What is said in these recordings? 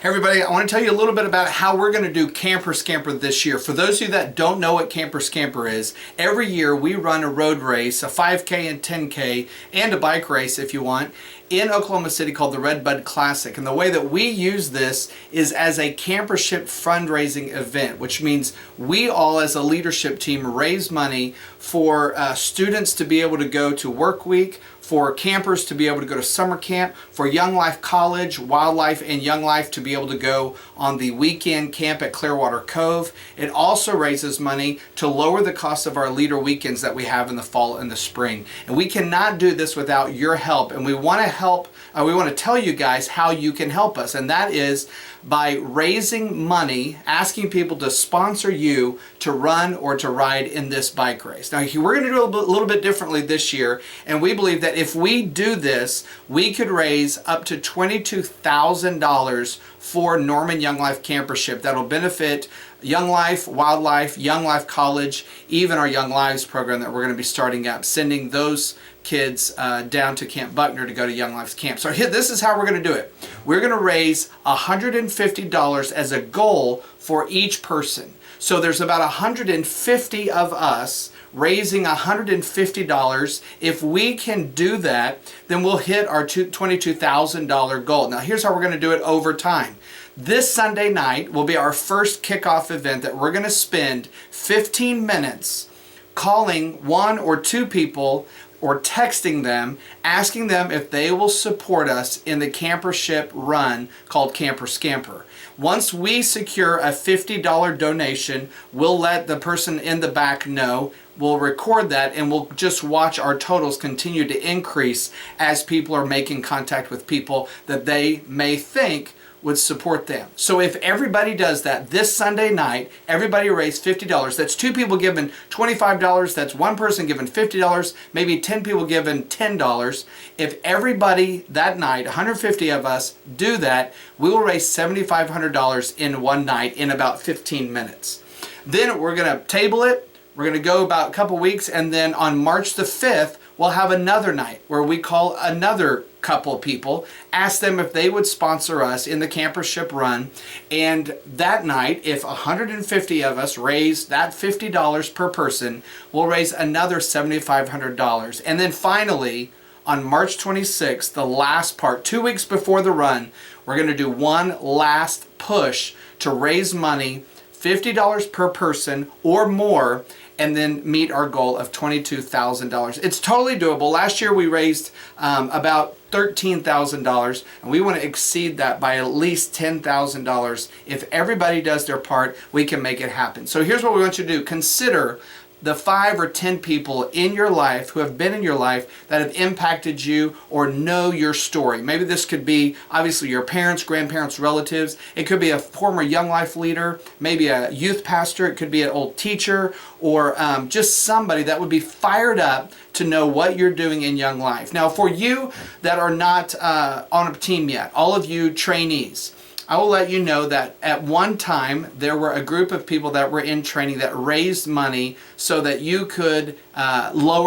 Hey everybody, I want to tell you a little bit about how we're going to do Camper Scamper this year. For those of you that don't know what Camper Scamper is, every year we run a road race, a 5K and 10K, and a bike race if you want, in Oklahoma City called the Red Bud Classic. And the way that we use this is as a campership fundraising event, which means we all as a leadership team raise money for students to be able to go to work week, for campers to be able to go to summer camp, for Young Life College, Wildlife, and Young Life to be able to go on the weekend camp at Clearwater Cove. It also raises money to lower the cost of our leader weekends that we have in the fall and the spring. And we cannot do this without your help. And we want to help, we want to tell you guys how you can help us. And that is by raising money, asking people to sponsor you to run or to ride in this bike race. Now, we're going to do it a little bit differently this year, and we believe that if we do this, we could raise up to $22,000 for Norman Young Life Campership. That'll benefit Young Life, Wildlife, Young Life College, even our Young Lives program that we're going to be starting up, sending those kids down to Camp Buckner to go to Young Life's camp. So here, this is how we're going to do it. We're going to raise $150 as a goal for each person. So there's about 150 of us raising $150. If we can do that, then we'll hit our $22,000 goal. Now here's how we're going to do it over time. This Sunday night will be our first kickoff event that we're going to spend 15 minutes calling one or two people or texting them, asking them if they will support us in the campership run called Camper Scamper. Once we secure a $50 donation, we'll let the person in the back know. We'll record that and we'll just watch our totals continue to increase as people are making contact with people that they may think would support them. So if everybody does that this Sunday night, everybody raised $50. That's two people giving $25. That's one person giving $50. Maybe 10 people giving $10. If everybody that night, 150 of us, do that, we will raise $7,500 in one night in about 15 minutes. Then we're going to table it. We're going to go about a couple weeks, and then on March the 5th, we'll have another night where we call another couple of people, ask them if they would sponsor us in the campership run. And that night, if 150 of us raise that $50 per person, we'll raise another $7,500. And then finally, on March 26th, the last part, 2 weeks before the run, we're going to do one last push to raise money, $50 per person or more, and then meet our goal of $22,000. It's totally doable. Last year we raised about $13,000, and we want to exceed that by at least $10,000. If everybody does their part, we can make it happen. So here's what we want you to do. Consider the 5 or 10 people in your life who have been in your life that have impacted you or know your story. Maybe this could be obviously your parents, grandparents, relatives. It could be a former Young Life leader, maybe a youth pastor. It could be an old teacher, or just somebody that would be fired up to know what you're doing in Young Life. Now, for you that are not on a team yet, all of you trainees, I will let you know that at one time there were a group of people that were in training that raised money so that you could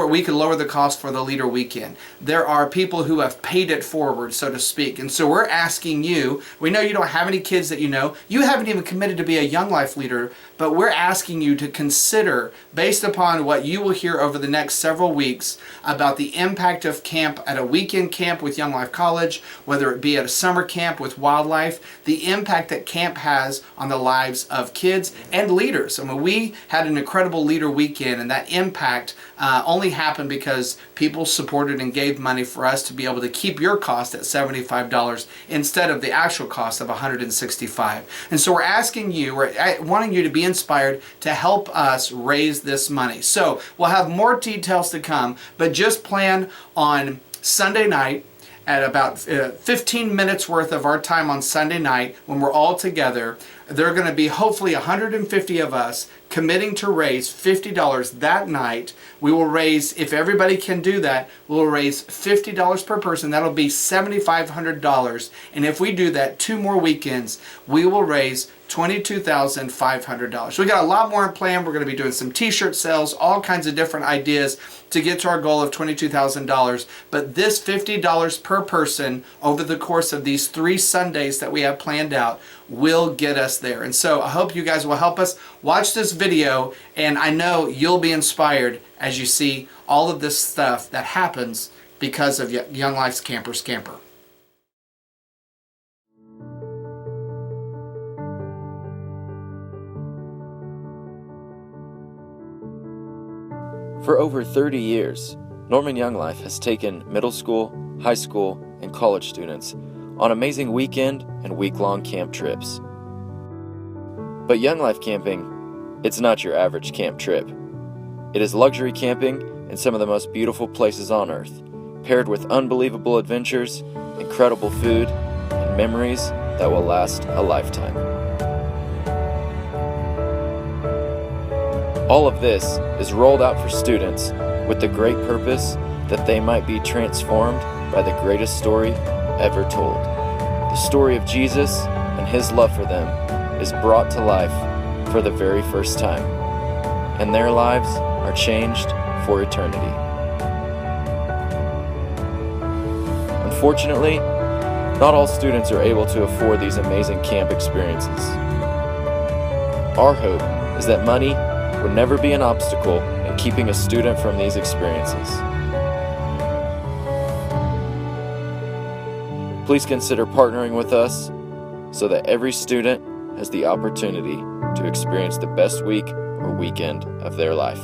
we could lower the cost for the leader weekend. There are people who have paid it forward, so to speak. And so we're asking you, we know you don't have any kids that you know, you haven't even committed to be a Young Life leader, but we're asking you to consider, based upon what you will hear over the next several weeks about the impact of camp at a weekend camp with Young Life College, whether it be at a summer camp with Wildlife, the impact that camp has on the lives of kids and leaders. I mean, we had an incredible leader weekend, and that impact only happened because people supported and gave money for us to be able to keep your cost at $75 instead of the actual cost of $165. And so we're asking you, we're wanting you to be inspired to help us raise this money. So we'll have more details to come, but just plan on Sunday night at about 15 minutes worth of our time on Sunday night when we're all together. There are going to be hopefully 150 of us committing to raise $50 that night. We will raise, if everybody can do that, we'll raise $50 per person. That'll be $7,500. And if we do that 2 more weekends, we will raise $22,500. We got a lot more in plan. We're going to be doing some t-shirt sales, all kinds of different ideas to get to our goal of $22,000. But this $50 per person over the course of these 3 Sundays that we have planned out will get us there. And so I hope you guys will help us. Watch this video, and I know you'll be inspired as you see all of this stuff that happens because of Young Life's Camper Scamper. For over 30 years, Norman Young Life has taken middle school, high school, and college students on amazing weekend and week-long camp trips. But Young Life camping, it's not your average camp trip. It is luxury camping in some of the most beautiful places on earth, paired with unbelievable adventures, incredible food, and memories that will last a lifetime. All of this is rolled out for students with the great purpose that they might be transformed by the greatest story ever told. The story of Jesus and His love for them is brought to life for the very first time, and their lives are changed for eternity. Unfortunately, not all students are able to afford these amazing camp experiences. Our hope is that money would never be an obstacle in keeping a student from these experiences. Please consider partnering with us so that every student has the opportunity to experience the best week or weekend of their life.